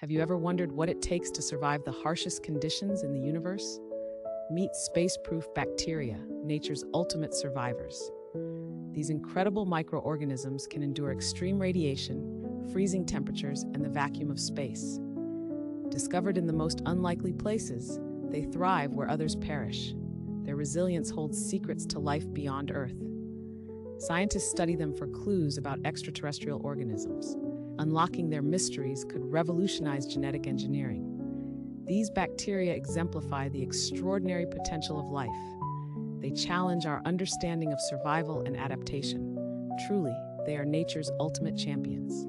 Have you ever wondered what it takes to survive the harshest conditions in the universe? Meet spaceproof bacteria, nature's ultimate survivors. These incredible microorganisms can endure extreme radiation, freezing temperatures, and the vacuum of space. Discovered in the most unlikely places, they thrive where others perish. Their resilience holds secrets to life beyond Earth. Scientists study them for clues about extraterrestrial organisms. Unlocking their mysteries could revolutionize genetic engineering. These bacteria exemplify the extraordinary potential of life. They challenge our understanding of survival and adaptation. Truly, they are nature's ultimate champions.